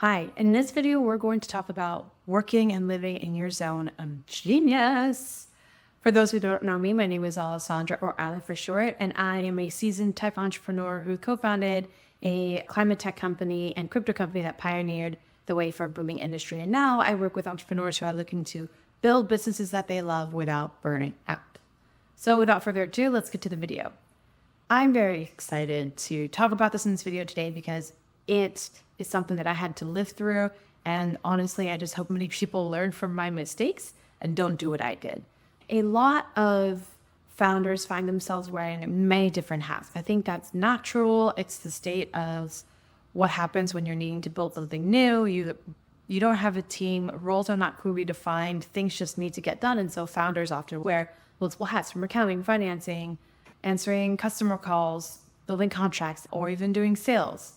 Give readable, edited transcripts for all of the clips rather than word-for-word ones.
Hi, in this video, we're going to talk about working and living in your zone of genius. For those who don't know me, my name is Alexsandra, or Ale for short, and I am a seasoned tech entrepreneur who co-founded a climate tech company and crypto company that pioneered the way for a booming industry. And now I work with entrepreneurs who are looking to build businesses that they love without burning out. So without further ado, let's get to the video. I'm very excited to talk about this in this video today because it is something that I had to live through. And honestly, I just hope many people learn from my mistakes and don't do what I did. A lot of founders find themselves wearing many different hats. I think that's natural. It's the state of what happens when you're needing to build something new. You don't have a team, roles are not clearly defined, things just need to get done. And so founders often wear multiple hats, from accounting, financing, answering customer calls, building contracts, or even doing sales.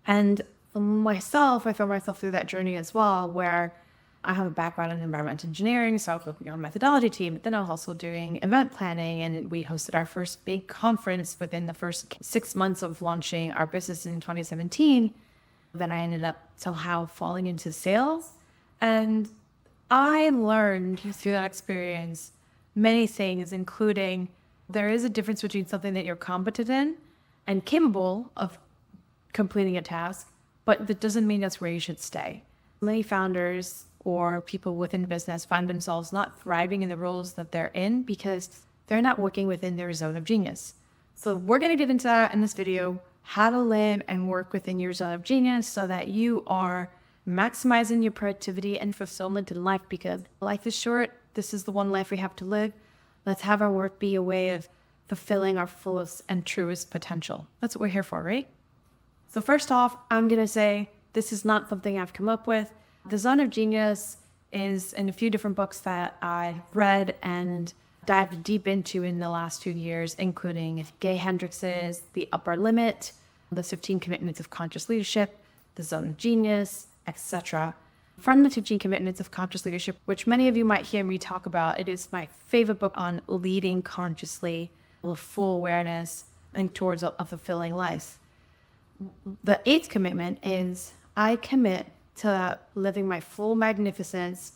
And for myself, I found myself through that journey as well, where I have a background in environmental engineering, so I was working on a methodology team, but then I was also doing event planning, and we hosted our first big conference within the first 6 months of launching our business in 2017. Then I ended up somehow falling into sales, and I learned through that experience many things, including there is a difference between something that you're competent in and capable of completing a task, but that doesn't mean that's where you should stay. Many founders or people within business find themselves not thriving in the roles that they're in because they're not working within their zone of genius. So we're going to get into that in this video, how to live and work within your zone of genius so that you are maximizing your productivity and fulfillment in life, because life is short. This is the one life we have to live. Let's have our work be a way of fulfilling our fullest and truest potential. That's what we're here for, right? So first off, I'm going to say this is not something I've come up with. The Zone of Genius is in a few different books that I've read and dived deep into in the last 2 years, including Gay Hendrix's The Upper Limit, The 15 Commitments of Conscious Leadership, The Zone of Genius, etc. From the 15 Commitments of Conscious Leadership, which many of you might hear me talk about, it is my favorite book on leading consciously with full awareness and towards a fulfilling life. The 8th commitment is I commit to living my full magnificence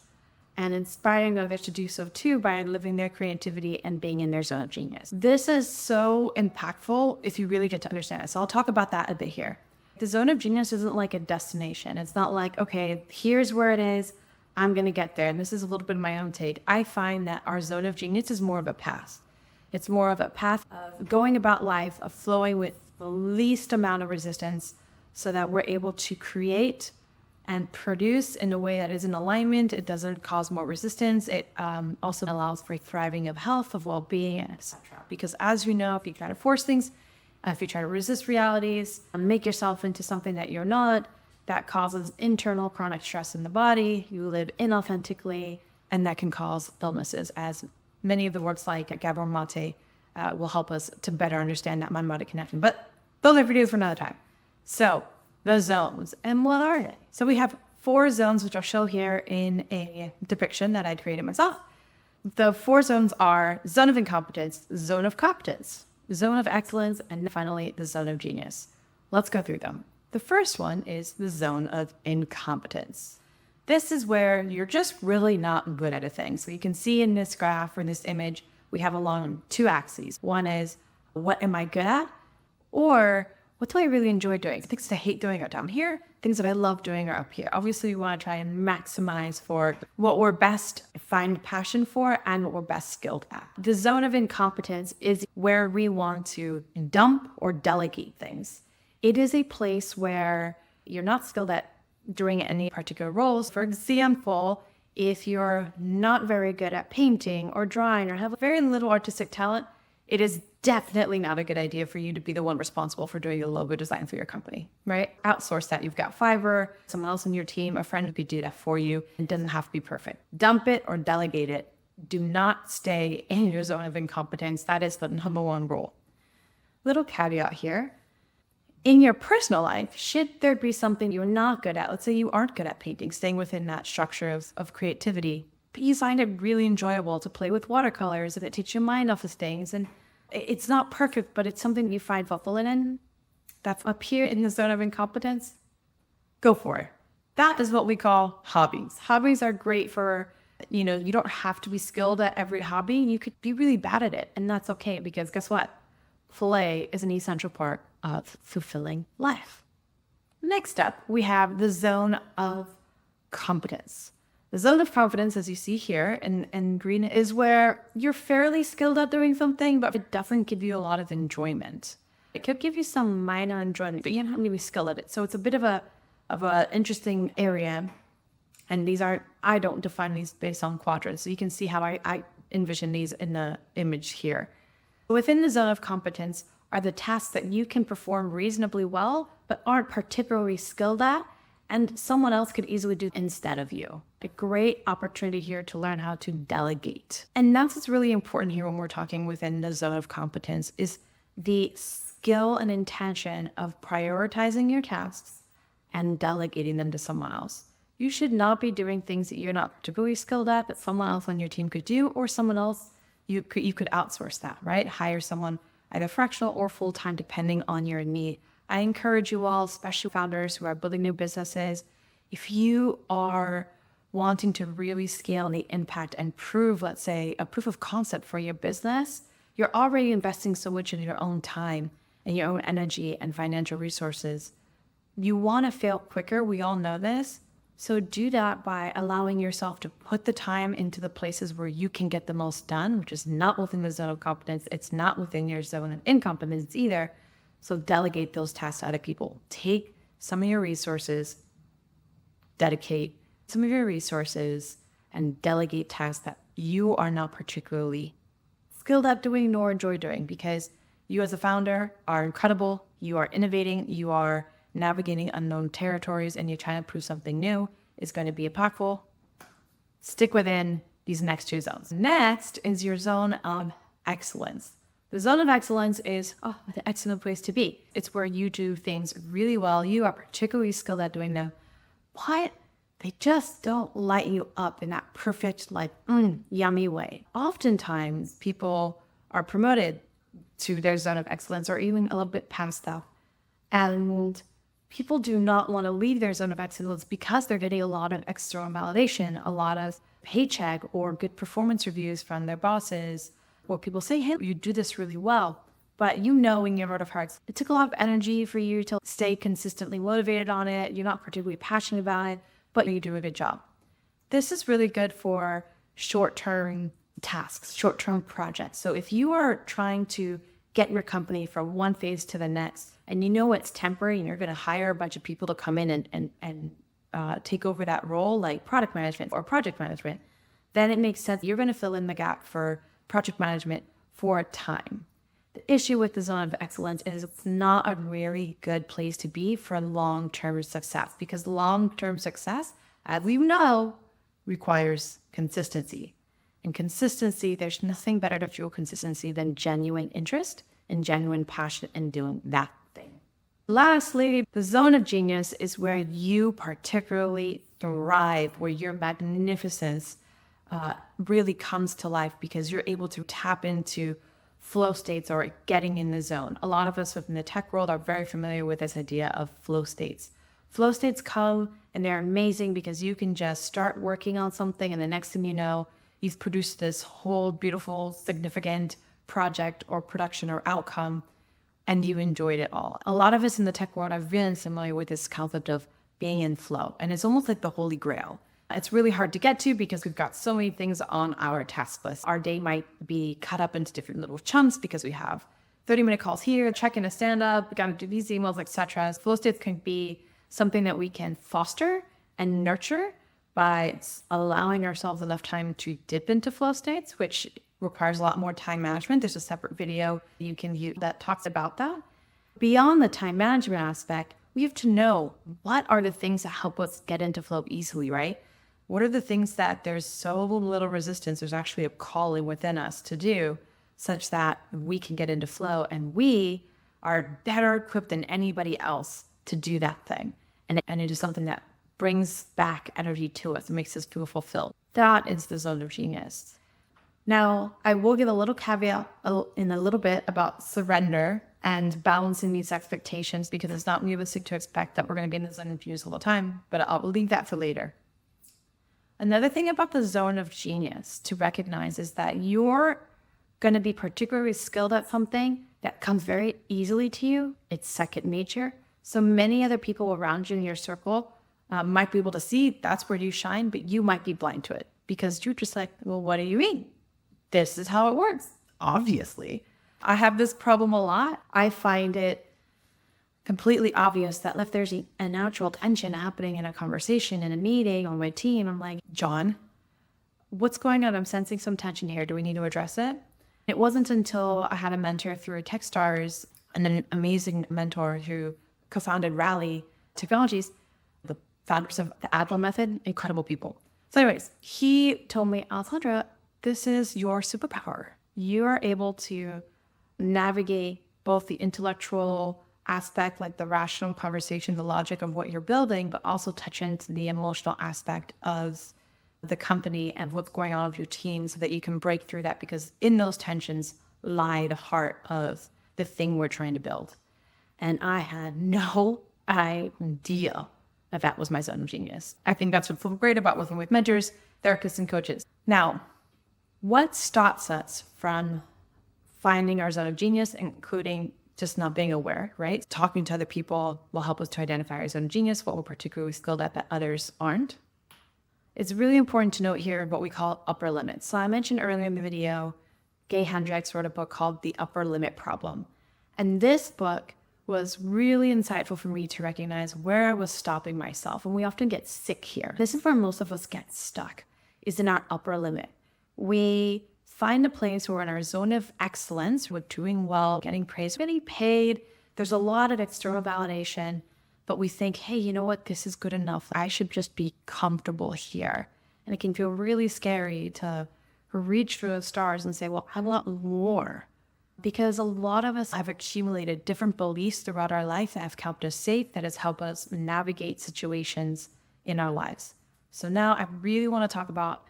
and inspiring others to do so too by living their creativity and being in their zone of genius. This is so impactful if you really get to understand it. So I'll talk about that a bit here. The zone of genius isn't like a destination. It's not like, okay, here's where it is, I'm going to get there. And this is a little bit of my own take. I find that our zone of genius is more of a path. It's more of a path of going about life, of flowing with the least amount of resistance so that we're able to create and produce in a way that is in alignment. It doesn't cause more resistance. It also allows for thriving of health, of well-being, etc. Because as you know, if you try to force things, if you try to resist realities, make yourself into something that you're not, that causes internal chronic stress in the body. You live inauthentically, and that can cause illnesses, as many of the works like Gabor Mate will help us to better understand that mind-body connection. But those are videos for another time. So the zones, and what are they? So we have 4 zones, which I'll show here in a depiction that I created myself. The 4 zones are zone of incompetence, zone of competence, zone of excellence, and finally the zone of genius. Let's go through them. The first one is the zone of incompetence. This is where you're just really not good at a thing. So you can see in this graph or this image, we have along 2 axes. One is, what am I good at? Or what do I really enjoy doing? Things that I hate doing are down here. Things that I love doing are up here. Obviously, we want to try and maximize for what we're best, find passion for, and what we're best skilled at. The zone of incompetence is where we want to dump or delegate things. It is a place where you're not skilled at doing any particular roles. For example, if you're not very good at painting or drawing or have very little artistic talent, it is definitely not a good idea for you to be the one responsible for doing the logo design for your company, right? Outsource that. You've got Fiverr, someone else in your team, a friend who could do that for you. It doesn't have to be perfect. Dump it or delegate it. Do not stay in your zone of incompetence. That is the number 1 rule. Little caveat here. In your personal life, should there be something you're not good at, let's say you aren't good at painting, staying within that structure of creativity, but you find it really enjoyable to play with watercolors and it takes your mind off of things, and it's not perfect, but it's something you find fulfillment in, that's up here in the zone of incompetence, go for it. That is what we call hobbies. Hobbies are great for, you don't have to be skilled at every hobby. You could be really bad at it, and that's okay, because guess what? Play is an essential part of fulfilling life. Next up, we have the zone of competence. The zone of competence, as you see here in green, is where you're fairly skilled at doing something, but it doesn't give you a lot of enjoyment. It could give you some minor enjoyment, but you don't have to be skilled at it. So it's a bit of a interesting area. And I don't define these based on quadrants. So you can see how I envision these in the image here. Within the zone of competence are the tasks that you can perform reasonably well, but aren't particularly skilled at, and someone else could easily do instead of you. A great opportunity here to learn how to delegate. And that's what's really important here when we're talking within the zone of competence, is the skill and intention of prioritizing your tasks and delegating them to someone else. You should not be doing things that you're not particularly skilled at that someone else on your team could do, or someone else, you could outsource that, right? Hire someone either fractional or full-time depending on your need. I encourage you all, especially founders who are building new businesses, if you are wanting to really scale the impact and prove, let's say, a proof of concept for your business, you're already investing so much in your own time and your own energy and financial resources. You want to fail quicker. We all know this. So do that by allowing yourself to put the time into the places where you can get the most done, which is not within the zone of competence. It's not within your zone of incompetence either. So delegate those tasks to other people. Take some of your resources, dedicate some of your resources, and delegate tasks that you are not particularly skilled at doing nor enjoy doing, because you as a founder are incredible. You are innovating. You are navigating unknown territories, and you're trying to prove something new is going to be impactful. Stick within these next two zones. Next is your zone of excellence. The zone of excellence is the excellent place to be. It's where you do things really well. You are particularly skilled at doing them, but they just don't light you up in that perfect, yummy way. Oftentimes, people are promoted to their zone of excellence or even a little bit past that. And people do not want to leave their zone of excellence because they're getting a lot of external validation, a lot of paycheck or good performance reviews from their bosses, or people say, hey, you do this really well. But in your heart of hearts, it took a lot of energy for you to stay consistently motivated on it. You're not particularly passionate about it, but you do a good job. This is really good for short-term tasks, short-term projects. So if you are trying to get your company from one phase to the next, and it's temporary, and you're going to hire a bunch of people to come in and take over that role, like product management or project management, then it makes sense. You're going to fill in the gap for project management for a time. The issue with the zone of excellence is it's not a really good place to be for long-term success, because long-term success, as we know, requires consistency. And consistency, there's nothing better to fuel consistency than genuine interest and genuine passion in doing that thing. Lastly, the zone of genius is where you particularly thrive, where your magnificence really comes to life, because you're able to tap into flow states or getting in the zone. A lot of us within the tech world are very familiar with this idea of flow states. Flow states come and they're amazing because you can just start working on something, and the next thing you know, you've produced this whole beautiful, significant project or production or outcome, and you enjoyed it all. A lot of us in the tech world are really familiar with this concept of being in flow, and it's almost like the holy grail. It's really hard to get to because we've got so many things on our task list. Our day might be cut up into different little chunks because we have 30-minute calls here, check-in a stand-up, we got to do these emails, etc. Flow states can be something that we can foster and nurture by allowing ourselves enough time to dip into flow states, which requires a lot more time management. There's a separate video you can use that talks about that. Beyond the time management aspect, we have to know what are the things that help us get into flow easily, right? What are the things that there's so little resistance, there's actually a calling within us to do, such that we can get into flow, and we are better equipped than anybody else to do that thing. And it is something that brings back energy to us and makes us feel fulfilled. That is the zone of genius. Now, I will give a little caveat in a little bit about surrender and balancing these expectations, because it's not realistic to expect that we're going to be in the zone of genius all the time, but I'll leave that for later. Another thing about the zone of genius to recognize is that you're going to be particularly skilled at something that comes very easily to you. It's second nature. So many other people around you in your circle might be able to see that's where you shine, but you might be blind to it because you're just like, well, what do you mean? This is how it works. Obviously. I have this problem a lot. I find it completely obvious that if there's a natural tension happening in a conversation, in a meeting, on my team, I'm like, John, what's going on? I'm sensing some tension here. Do we need to address it? It wasn't until I had a mentor through Techstars and an amazing mentor who co-founded Rally Technologies, the founders of the Agile method, incredible people. So anyways, he told me, Alexsandra, this is your superpower. You are able to navigate both the intellectual aspect, like the rational conversation, the logic of what you're building, but also touch into the emotional aspect of the company and what's going on with your team so that you can break through that, because in those tensions lie the heart of the thing we're trying to build. And I had no idea that was my zone of genius. I think that's what's so great about working with mentors, therapists, and coaches. Now, what stops us from finding our zone of genius, including just not being aware, right? Talking to other people will help us to identify our zone of genius, what we're particularly skilled at that others aren't. It's really important to note here what we call upper limits. So I mentioned earlier in the video, Gay Hendricks wrote a book called The Upper Limit Problem. And this book was really insightful for me to recognize where I was stopping myself. And we often get sick here. This is where most of us get stuck, is in our upper limit. We find a place where we're in our zone of excellence, we're doing well, getting praised, getting paid. There's a lot of external validation, but we think, hey, you know what? This is good enough. I should just be comfortable here. And it can feel really scary to reach for the stars and say, well, I want more. Because a lot of us have accumulated different beliefs throughout our life that have kept us safe, that has helped us navigate situations in our lives. So now I really want to talk about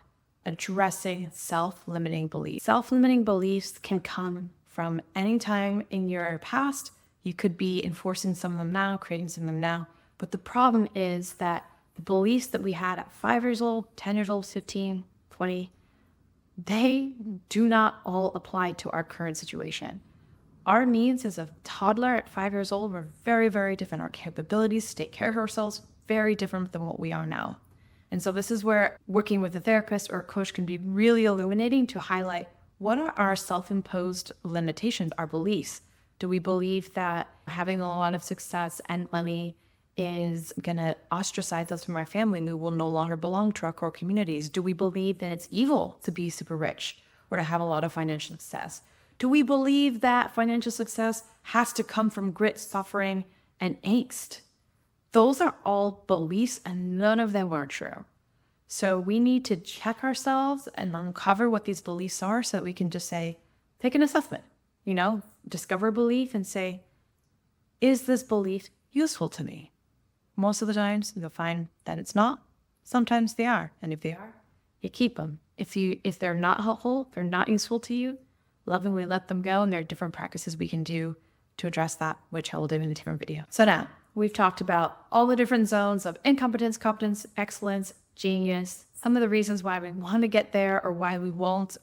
addressing self-limiting beliefs. Self-limiting beliefs can come from any time in your past. You could be enforcing some of them now, creating some of them now. But the problem is that the beliefs that we had at 5 years old, 10 years old, 15, 20, they do not all apply to our current situation. Our needs as a toddler at 5 years old were very, very different. Our capabilities to take care of ourselves, very different than what we are now. And so this is where working with a therapist or a coach can be really illuminating to highlight what are our self-imposed limitations, our beliefs. Do we believe that having a lot of success and money is going to ostracize us from our family and we will no longer belong to our core communities? Do we believe that it's evil to be super rich or to have a lot of financial success? Do we believe that financial success has to come from grit, suffering, and angst? Those are all beliefs and none of them are true. So we need to check ourselves and uncover what these beliefs are so that we can just say, take an assessment, discover a belief and say, is this belief useful to me? Most of the times you'll find that it's not. Sometimes they are. And if they are, you keep them. If they're not helpful, if they're not useful to you, lovingly let them go. And there are different practices we can do to address that, which I will do in a different video. So now we've talked about all the different zones of incompetence, competence, excellence, genius, some of the reasons why we want to get there or why we won't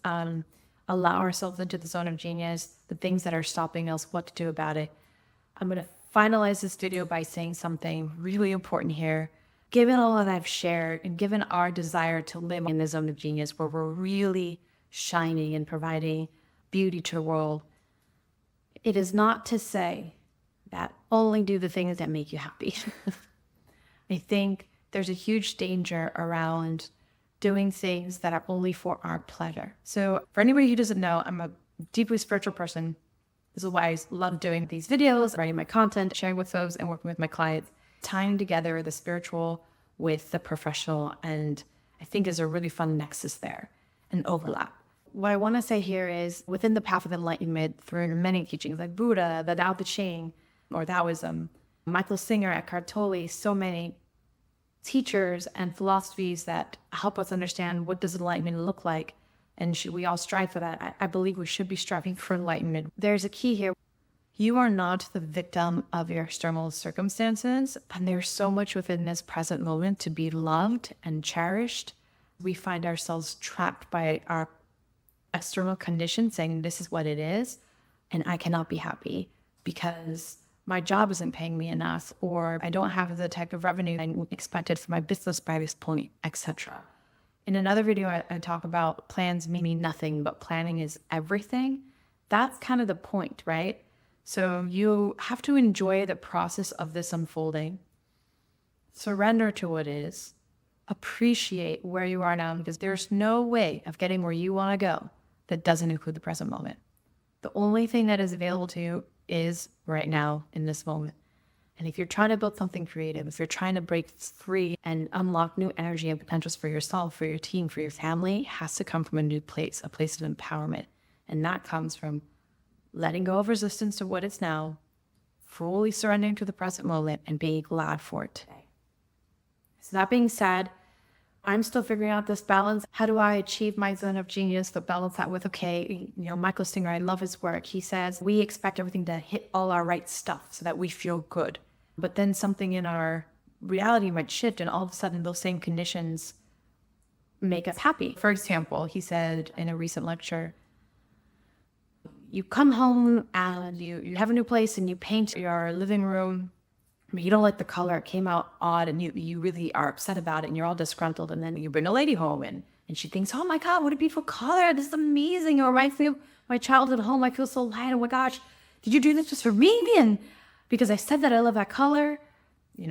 allow ourselves into the zone of genius, the things that are stopping us, what to do about it. I'm going to finalize this video by saying something really important here. Given all that I've shared and given our desire to live in the zone of genius where we're really shining and providing beauty to the world, it is not to say that only do the things that make you happy. I think there's a huge danger around doing things that are only for our pleasure. So for anybody who doesn't know, I'm a deeply spiritual person. This is why I love doing these videos, writing my content, sharing with folks, and working with my clients, tying together the spiritual with the professional. And I think there's a really fun nexus there, an overlap. What I want to say here is within the path of enlightenment, through many teachings like Buddha, the Tao Te Ching, or Taoism, Michael Singer, Eckhart Tolle, so many teachers and philosophies that help us understand what does enlightenment look like, and should we all strive for that? I believe we should be striving for enlightenment. There's a key here. You are not the victim of your external circumstances, and there's so much within this present moment to be loved and cherished. We find ourselves trapped by our external conditions saying this is what it is, and I cannot be happy because my job isn't paying me enough, or I don't have the type of revenue I expected for my business by this point, etc. In another video, I talk about plans meaning nothing, but planning is everything. That's kind of the point, right? So you have to enjoy the process of this unfolding. Surrender to what is. Appreciate where you are now, because there's no way of getting where you want to go that doesn't include the present moment. The only thing that is available to you is right now in this moment. And if you're trying to build something creative, if you're trying to break free and unlock new energy and potentials for yourself, for your team, for your family, it has to come from a new place, a place of empowerment. And that comes from letting go of resistance to what is now, fully surrendering to the present moment, and being glad for it today. So that being said, I'm still figuring out this balance. How do I achieve my zone of genius, but balance that with, okay, Michael Singer, I love his work. He says, we expect everything to hit all our right stuff so that we feel good. But then something in our reality might shift, and all of a sudden those same conditions make us happy. For example, he said in a recent lecture, you come home and you have a new place and you paint your living room. I mean, you don't like the color, it came out odd, and you really are upset about it, and you're all disgruntled, and then you bring a lady home and she thinks, oh my God, what a beautiful color, this is amazing, it reminds me of my childhood home, I feel so light, oh my gosh, did you do this just for me? And because I said that I love that color,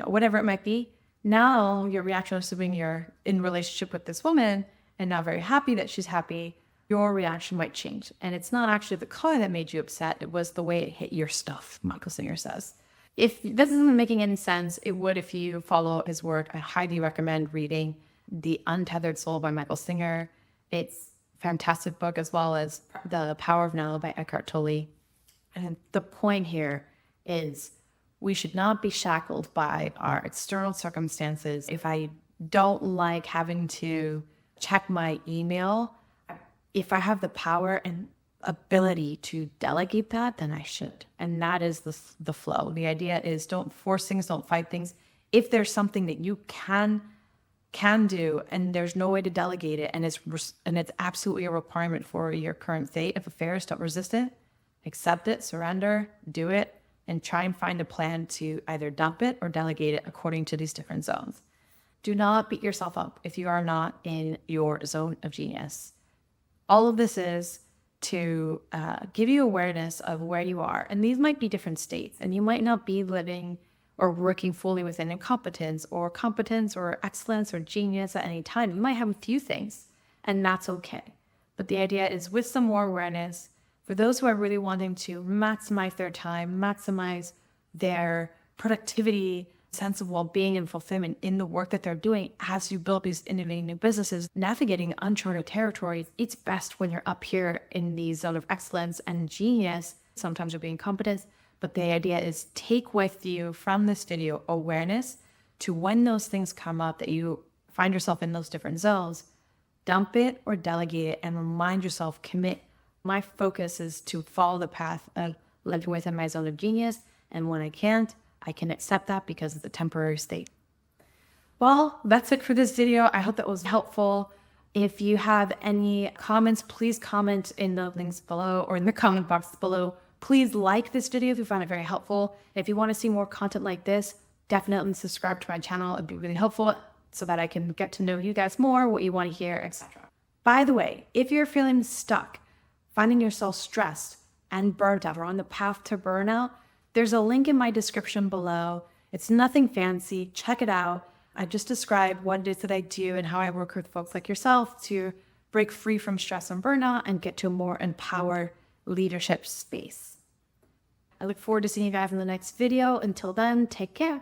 whatever it might be. Now your reaction, assuming you're in relationship with this woman and now very happy that she's happy, your reaction might change. And it's not actually the color that made you upset, it was the way it hit your stuff, Michael Singer says. If this isn't making any sense, it would if you follow his work. I highly recommend reading The Untethered Soul by Michael Singer. It's a fantastic book, as well as The Power of Now by Eckhart Tolle. And the point here is we should not be shackled by our external circumstances. If I don't like having to check my email, if I have the power and ability to delegate that, then I should. And that is the flow. The idea is don't force things, don't fight things. If there's something that you can do and there's no way to delegate it, and it's absolutely a requirement for your current state of affairs, don't resist it, accept it, surrender, do it, and try and find a plan to either dump it or delegate it according to these different zones. Do not beat yourself up if you are not in your zone of genius. All of this is to give you awareness of where you are. And these might be different states, and you might not be living or working fully within incompetence or competence or excellence or genius at any time. You might have a few things, and that's okay. But the idea is, with some more awareness, for those who are really wanting to maximize their time, maximize their productivity, sense of well-being and fulfillment in the work that they're doing as you build these innovative new businesses, navigating uncharted territories, it's best when you're up here in the zone of excellence and genius. Sometimes you'll be in competence, but the idea is take with you from this video awareness to when those things come up that you find yourself in those different zones, dump it or delegate it and remind yourself, commit. My focus is to follow the path of living within my zone of genius, and when I can't, I can accept that because it's a temporary state. Well, that's it for this video. I hope that was helpful. If you have any comments, please comment in the links below or in the comment box below. Please like this video if you found it very helpful. If you want to see more content like this, definitely subscribe to my channel. It'd be really helpful so that I can get to know you guys more, what you want to hear, etc. By the way, if you're feeling stuck, finding yourself stressed and burnt out, or on the path to burnout, there's a link in my description below. It's nothing fancy. Check it out. I just described what it is that I do and how I work with folks like yourself to break free from stress and burnout and get to a more empowered leadership space. I look forward to seeing you guys in the next video. Until then, take care.